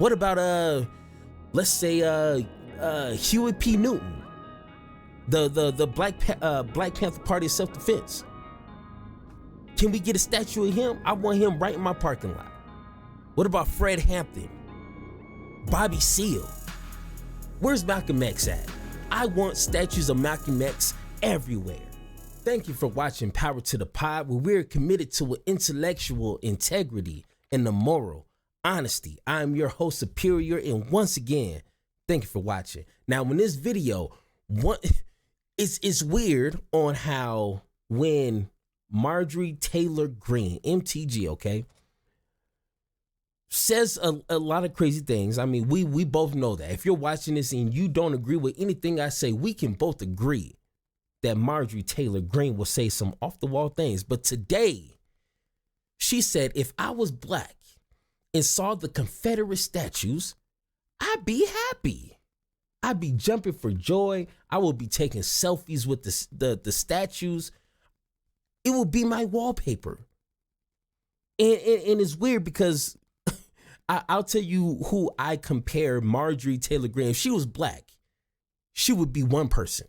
What about let's say Huey P. Newton, the Black Panther Party of self-defense? Can we get a statue of him? I want him right in my parking lot. What about Fred Hampton, Bobby Seale? Where's Malcolm X at? I want statues of Malcolm X everywhere. Thank you for watching Power to the Pod, where we're committed to intellectual integrity and the moral honesty. I'm your host, Superior, and once again, thank you for watching. Now, in this video, it's weird on how when Marjorie Taylor Greene, MTG, okay, says a lot of crazy things. I mean, we both know that. If you're watching this and you don't agree with anything I say, we can both agree that Marjorie Taylor Greene will say some off-the-wall things. But today, she said, if I was black and saw the Confederate statues, I'd be happy. I'd be jumping for joy. I will be taking selfies with the statues. It will be my wallpaper. And it's weird because I'll tell you who I compare Marjorie Taylor Greene. If she was black, she would be one person.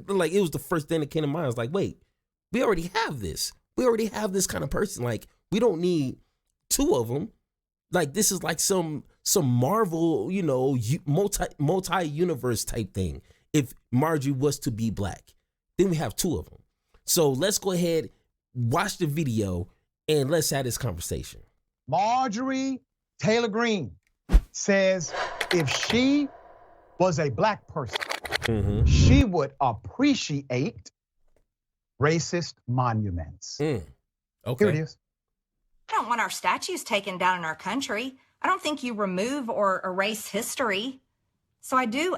Like, it was the first thing that came to mind. I was like, wait, we already have this. We already have this kind of person. Like, we don't need two of them. Like, this is like some Marvel, you know, multi-universe type thing. If Marjorie was to be black, then we have two of them. So let's go ahead, watch the video, and let's have this conversation. Marjorie Taylor Greene says if she was a black person, she would appreciate racist monuments. Okay. Here it is. I don't want our statues taken down in our country. I don't think you remove or erase history. So I do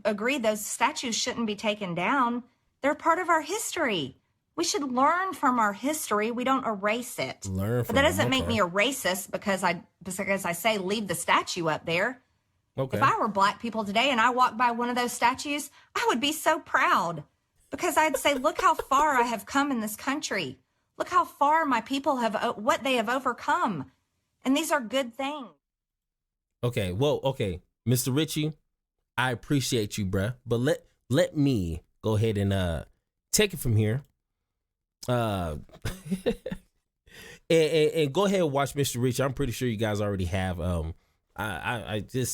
agree those statues shouldn't be taken down. They're part of our history. We should learn from our history. We don't erase it. But that doesn't make me a racist because I say leave the statue up there. Okay. If I were black people today and I walked by one of those statues, I would be so proud because I'd say, look how far I have come in this country. Look how far my people have, what they have overcome. And these are good things. Okay. Well, okay. Mr. Ritchie, I appreciate you, bruh. But let me go ahead and take it from here. And go ahead and watch Mr. Ritchie. I'm pretty sure you guys already have.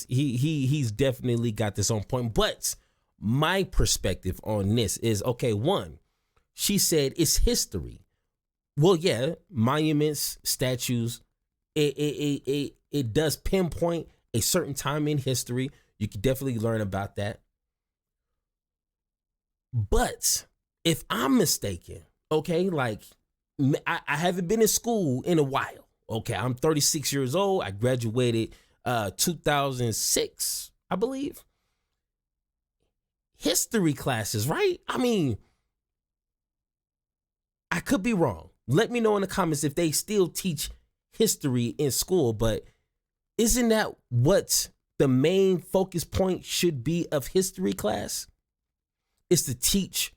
He's definitely got this on point. But my perspective on this is, okay, one, she said it's history. Well, yeah, monuments, statues, it does pinpoint a certain time in history. You can definitely learn about that. But if I'm mistaken, okay, like I haven't been in school in a while. Okay, I'm 36 years old. I graduated 2006, I believe. History classes, right? I mean, I could be wrong. Let me know in the comments if they still teach history in school, but isn't that what the main focus point should be of history class? Is to teach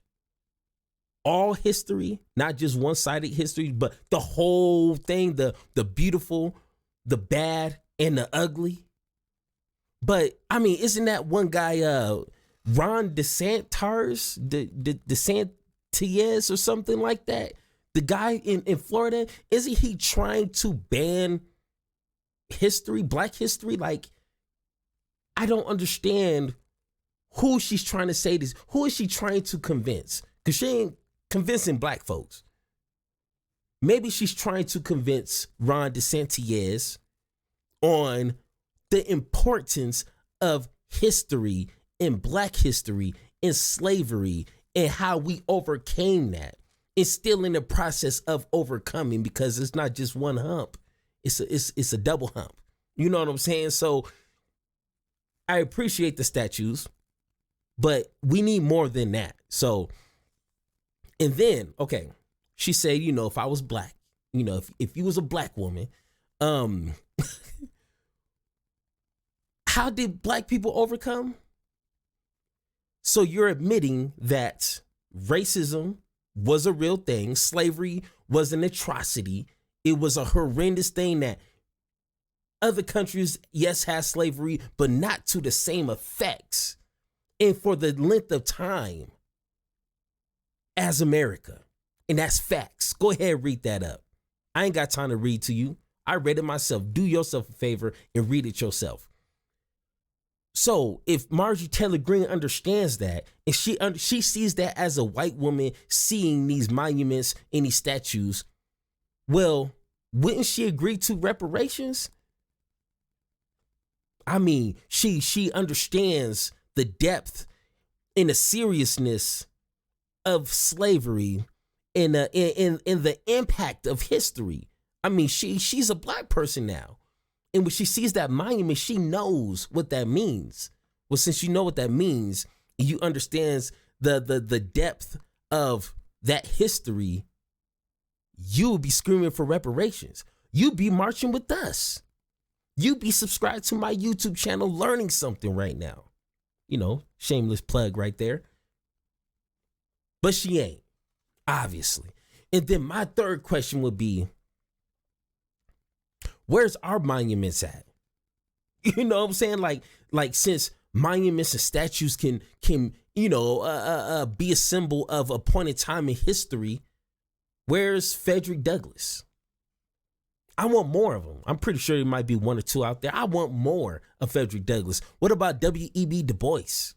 all history, not just one-sided history, but the whole thing, the beautiful, the bad, and the ugly. But I mean, isn't that one guy, Ron DeSantis, DeSantis or something like that? The guy in Florida, isn't he trying to ban history, black history? Like, I don't understand who she's trying to say this. Who is she trying to convince? Because she ain't convincing black folks. Maybe she's trying to convince Ron DeSantis on the importance of history and black history and slavery and how we overcame that. It's still in the process of overcoming because it's not just one hump. It's a double hump. You know what I'm saying? So I appreciate the statues, but we need more than that. So, and then, okay, she said, you know, if I was black, you know, if you was a black woman, how did black people overcome? So you're admitting that racism was a real thing. Slavery was an atrocity. It was a horrendous thing that Other countries, yes, have slavery, but not to the same effects and for the length of time as America. And that's facts. Go ahead and read that up. I ain't got time to read to you. I read it myself. Do yourself a favor and read it yourself. So if Marjorie Taylor Greene understands that, and she sees that as a white woman seeing these monuments and these statues, well, wouldn't she agree to reparations? I mean, she understands the depth and the seriousness of slavery and the impact of history. I mean, she's a black person now. And when she sees that monument, she knows what that means. Well, since you know what that means, and you understand the depth of that history, you will be screaming for reparations. You be marching with us. You be subscribed to my YouTube channel, learning something right now. You know, shameless plug right there. But she ain't, obviously. And then my third question would be, where's our monuments at? You know what I'm saying? Like since monuments and statues can be a symbol of a point in time in history, where's Frederick Douglass? I want more of them. I'm pretty sure there might be one or two out there. I want more of Frederick Douglass. What about W.E.B. Du Bois?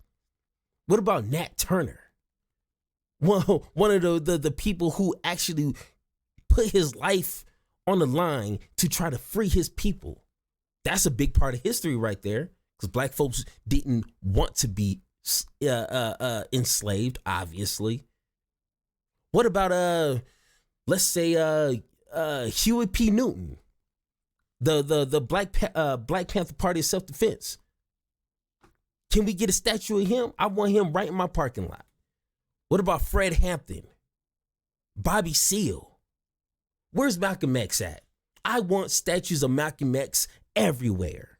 What about Nat Turner? One of the people who actually put his life on the line to try to free his people. That's a big part of history right there, because black folks didn't want to be enslaved, obviously. What about let's say Huey P. Newton, the Black Panther Party of self-defense? Can we get a statue of him? I want him right in my parking lot. What about Fred Hampton, Bobby Seale? Where's Malcolm X at? I want statues of Malcolm X everywhere.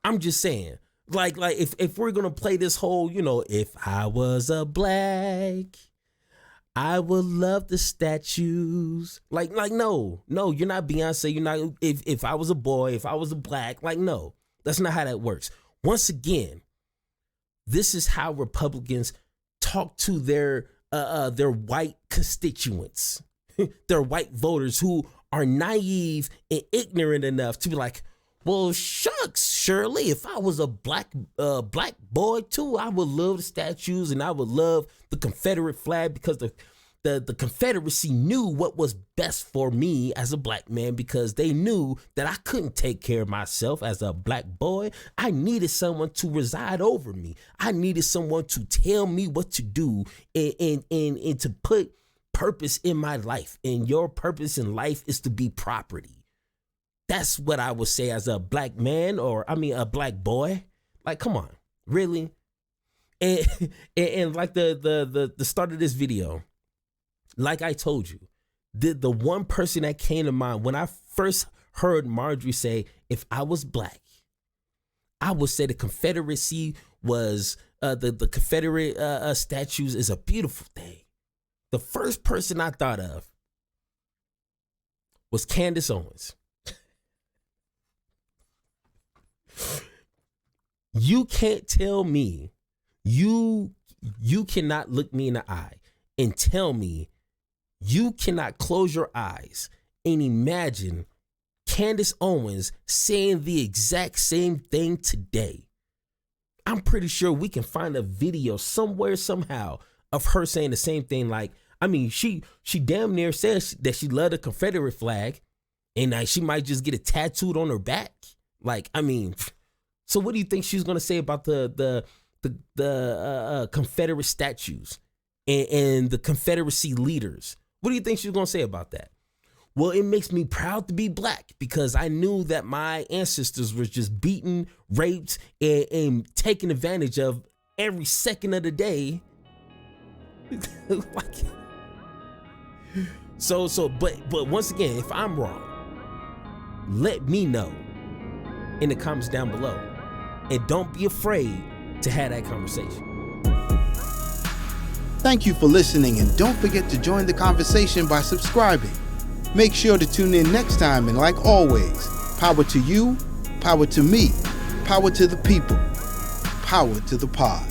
I'm just saying, like if we're gonna play this whole, if I was a black, I would love the statues. Like no, you're not Beyonce. You're not. If I was a boy, if I was a black, no, that's not how that works. Once again, this is how Republicans talk to their white constituents, their white voters who are naive and ignorant enough to be like, well, shucks, Shirley, if I was a black boy too, I would love the statues and I would love the Confederate flag, because the Confederacy knew what was best for me as a black man, because they knew that I couldn't take care of myself as a black boy. I needed someone to reside over me. I needed someone to tell me what to do and to put purpose in my life. And your purpose in life is to be property. That's what I would say as a black man, a black boy. Like, come on, really? And like the start of this video, like I told you, the one person that came to mind when I first heard Marjorie say, if I was black, I would say the Confederacy was, the Confederate statues is a beautiful thing. The first person I thought of was Candace Owens. You can't tell me, you cannot look me in the eye and tell me you cannot close your eyes and imagine Candace Owens saying the exact same thing today. I'm pretty sure we can find a video somewhere, somehow, of her saying the same thing. Like, I mean, she damn near says that she loved the Confederate flag, and she might just get it tattooed on her back. Like, I mean, so what do you think she's gonna say about the Confederate statues and the Confederacy leaders? What do you think she's gonna say about that? Well, it makes me proud to be black, because I knew that my ancestors were just beaten, raped, and taken advantage of every second of the day. But once again, if I'm wrong, let me know in the comments down below, and don't be afraid to have that conversation. Thank you for listening, and don't forget to join the conversation by subscribing. Make sure to tune in next time, and like always, power to you, power to me, power to the people, power to the pod.